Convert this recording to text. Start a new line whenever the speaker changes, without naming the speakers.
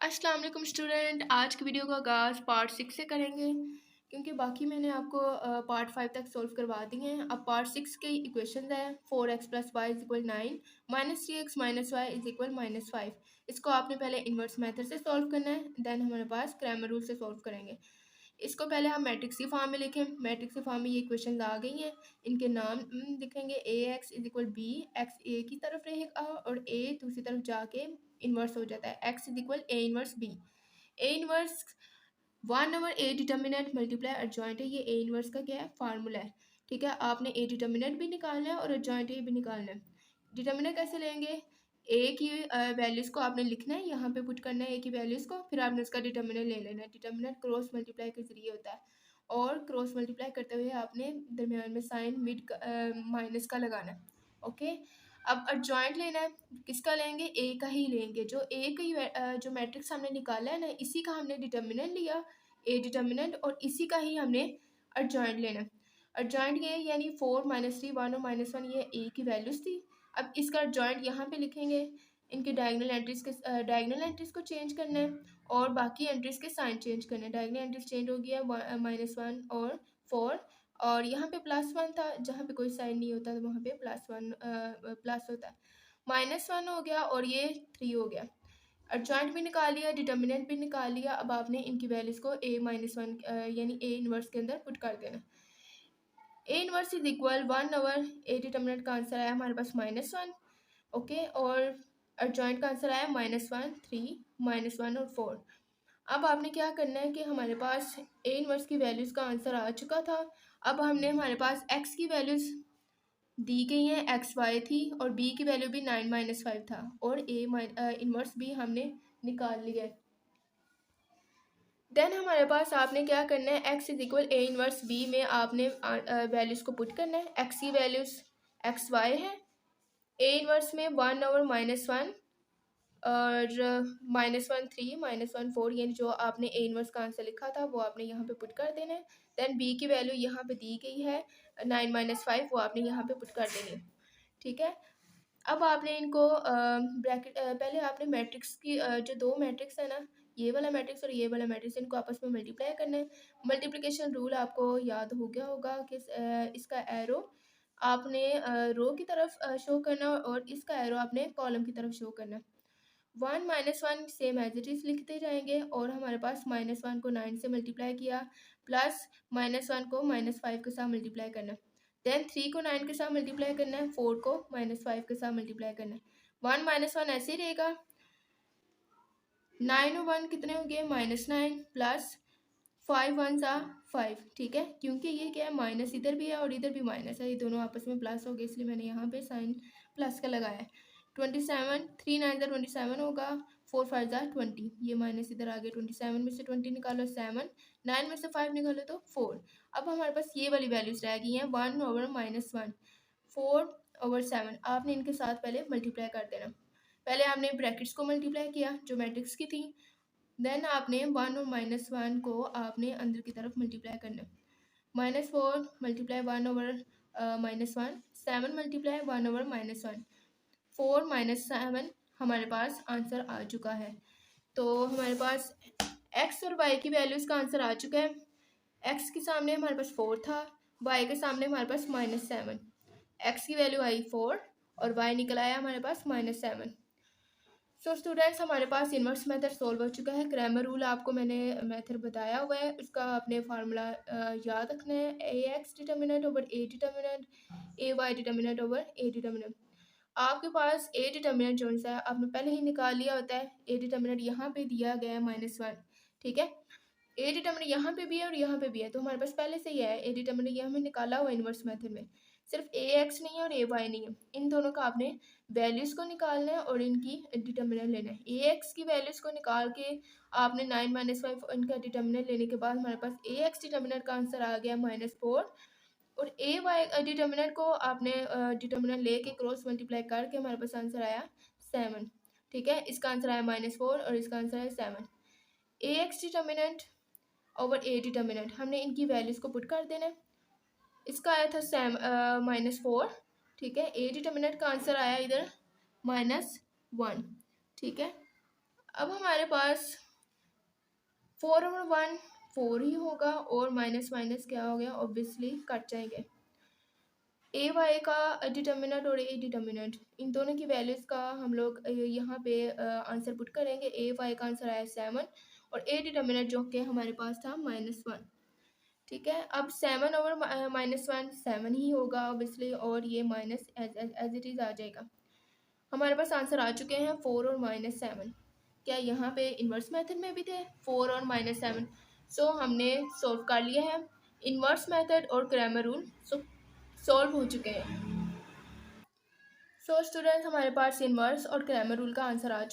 अस्सलाम वालेकुम स्टूडेंट। आज की वीडियो का आगाज़ पार्ट 6 से करेंगे क्योंकि बाकी मैंने आपको पार्ट 5 तक सॉल्व करवा दी हैं। अब पार्ट 6 के इक्वेशन है 4x + y = 9 -3x - y = -5। इसको आपने पहले इन्वर्स मेथड से सॉल्व करना है, देन हमारे पास क्रैमर रूल से सॉल्व करेंगे। इसको पहले हम मैट्रिक्स की फॉर्म में लिखें। मैट्रिक्स की फॉर्म में ये क्वेश्चन आ गई हैं। इनके नाम लिखेंगे। ax = b, x a की तरफ रहेगा और a दूसरी तरफ जाके इन्वर्स हो जाता है। x = a inverse b। a inverse 1/a determinant multiply adjoint है। ये a इन्वर्स का क्या है, फार्मूला है। ठीक है, आपने a डिटर्मिनेंट भी निकालना है और एडजॉइंट a भी निकालना है। डिटर्मिनेंट कैसे लेंगे? ए की वैल्यूज़ को आपने लिखना है, यहाँ पे पुट करना है ए की वैल्यूज़ को, फिर आपने उसका डिटर्मिनेंट ले लेना है। डिटर्मिनेंट क्रॉस मल्टीप्लाई के ज़रिए होता है और क्रॉस मल्टीप्लाई करते हुए आपने दरमियान में साइन माइनस का लगाना है। ओके, अब एडजॉइंट लेना है। किसका लेंगे? ए का ही लेंगे। जो ए की जो मैट्रिक्स हमने निकाला है ना, इसी का हमने डिटर्मिनेंट लिया, ए डिटर्मिनेंट, और इसी का ही हमने एडजॉइंट लेना है। एडजॉइंट ये यानी 4 -3 1 और -1 ये ए की वैल्यूज़ थी। अब इसका जॉइंट यहाँ पे लिखेंगे। इनके डायगोनल एंट्रीज को चेंज करना है और बाकी एंट्रीज के साइन चेंज करना है। डायगोनल एंट्रीज चेंज हो गया -1 और 4, और यहाँ पे +1 था, जहाँ पे कोई साइन नहीं होता तो वहाँ पे +1 प्लस होता है। -1 हो गया और ये 3 हो गया। एडजॉइंट भी निकाल लिया, डिटर्मिनेंट भी निकाल लिया। अब आपने इनकी वैल्यूज़ को a-1 यानी a इन्वर्स के अंदर पुट कर देना। a इन्वर्स = 1/a डिटर्मिनेंट का आंसर आया हमारे पास -1। ओके, और एडजॉइंट का आंसर आया -1 3 -1 और 4। अब आपने क्या करना है कि हमारे पास ए इन्वर्स की वैल्यूज़ का आंसर आ चुका था। अब हमारे पास एक्स की वैल्यूज़ दी गई हैं, एक्स वाई थी, और बी की वैल्यू भी 9 - 5 था, और ए इन्वर्स भी हमने निकाल लिया है। देन हमारे पास आपने क्या करना है, x = a इन्वर्स b में आपने वैल्यूज़ को पुट करना है। x की वैल्यूज़ एक्स वाई है, a इन्वर्स में 1 और -1 और -1 3 -1 4, यानी जो आपने ए इन्वर्स का आंसर लिखा था वो आपने यहाँ पे पुट कर देना है। देन बी की वैल्यू यहाँ पे दी गई है 9 - 5, वो आपने यहाँ पे पुट कर देनी है। ठीक है, अब आपने इनको ब्रैकेट पहले आपने मैट्रिक्स की जो दो मैट्रिक्स है ना, ये वाला मैट्रिक्स और ये वाला मैट्रिक्स, इनको आपस में मल्टीप्लाई करना है। मल्टीप्लिकेशन रूल आपको याद हो गया होगा कि इसका एरो आपने रो की तरफ शो करना और इसका एरो आपने कॉलम की तरफ शो करना। 1 -1 सेम एज इट इज़ लिखते जाएंगे, और हमारे पास -1 को 9 से मल्टीप्लाई किया, प्लस -1 को -5 के साथ मल्टीप्लाई करना, देन 3 को 9 के साथ मल्टीप्लाई करना है, 4 को -5 के साथ मल्टीप्लाई करना है। 1 -1 ऐसे ही रहेगा। 9 और 1 कितने हो गए? -9 प्लस 5 1 5। ठीक है, क्योंकि ये क्या है, माइनस इधर भी है और इधर भी माइनस है, ये दोनों आपस में प्लस हो गए, इसलिए मैंने यहाँ पे साइन प्लस का लगाया है। 27 3 9 27 होगा, 4 5 20, ये माइनस इधर आ गया। 27 में से 20 निकालो 7, 9 में से 5 निकालो तो 4। अब हमारे पास ये वाली वैल्यूज रह गई हैं 1/-1 4/7। आपने इनके साथ पहले मल्टीप्लाई कर देना। पहले आपने ब्रैकेट्स को मल्टीप्लाई किया जो मैट्रिक्स की थी, देन आपने 1 और -1 को आपने अंदर की तरफ मल्टीप्लाई करना। -4 × 1/-1 7 × 1/-1 4 -7 हमारे पास आंसर आ चुका है। तो हमारे पास x और y की वैल्यूज़ का आंसर आ चुका है। x के सामने हमारे पास 4 था, y के सामने हमारे पास -7। x की वैल्यू आई 4 और y निकल आया हमारे पास -7। सो स्टूडेंट्स, हमारे पास इन्वर्स मेथड सॉल्व हो चुका है। क्रैमर रूल आपको मैंने मेथड बताया हुआ है, उसका आपने फार्मूला याद रखना है। ax determinant over a determinant, ay determinant over a determinant. आपके पास a डिटर्मिनेंट जो सा है आपने पहले ही निकाल लिया होता है। a डिटर्मिनेंट यहाँ पे दिया गया है -1। ठीक है, a डिटर्मिनेंट यहाँ पे भी है और यहाँ पे भी है, तो हमारे पास पहले से ही है। a डिटर्मिनेंट ये हमें निकाला हुआ इन्वर्स मेथड में। सिर्फ ax नहीं है और ay नहीं है, इन दोनों का आपने वैल्यूज़ को निकालना है और इनकी डिटर्मिनेंट लेना है। ax की वैल्यूज़ को निकाल के आपने 9 - 5 इनका डिटर्मिनेंट लेने के बाद हमारे पास ax डिटर्मिनेंट का आंसर आ गया -4, और ay डिटर्मिनेंट को आपने डिटर्मिनेंट लेके क्रॉस मल्टीप्लाई करके हमारे पास आंसर आया 7। ठीक है, इसका आंसर आया -4 और इसका आंसर है 7। ax determinant over a determinant, हमने इनकी वैल्यूज़ को पुट कर देना है। इसका आया था -4। ठीक है, a डिटर्मिनेंट का आंसर आया इधर -1। ठीक है, अब हमारे पास 4/1 4 ही होगा और माइनस माइनस क्या हो गया, ऑब्वियसली कट जाएंगे। ए वाई का डिटर्मिनेंट और ए डिटर्मिनेंट, इन दोनों की वैल्यूज़ का हम लोग यहाँ पे आंसर पुट करेंगे। ए वाई का आंसर आया 7 और ए डिटर्मिनेंट जो कि हमारे पास था -1। ठीक है, अब 7 ओवर -1 7 ही होगा ऑब्वियसली, और ये माइनस एज इट इज़ आ जाएगा। हमारे पास आंसर आ चुके हैं 4 और -7। क्या यहाँ पे इन्वर्स मेथड में भी थे 4 और -7? सो हमने सॉल्व कर लिया है। इन्वर्स मेथड और क्रैमर रूल सॉल्व हो चुके हैं। सो स्टूडेंट्स, हमारे पास इन्वर्स और क्रैमर रूल का आंसर आ